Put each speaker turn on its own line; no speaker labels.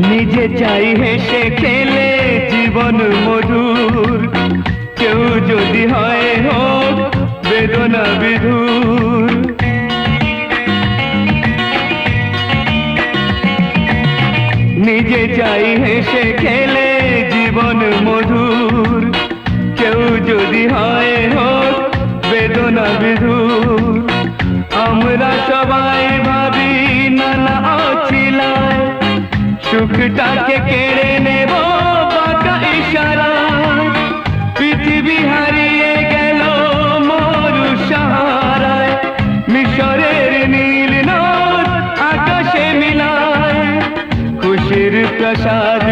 নিজে চাই হেসে খেলে জীবন মধুর, কেউ যদি হয় হোক বেদনা বিধুর। নিজে চাই হেসে খেলে জীবন মধুর, কেউ যদি হয় হোক বেদনা বিধুর। আমরা সবাই ভাবি নানা অছিলায়, সুখটাকে কেড়ে নেব বাঁকা ইশারায়। পৃথিবী হারিয়ে গেল মরু সাহারায়, মিশরের নীল নদ আকাশে মিলায়। খুশির প্রসাদ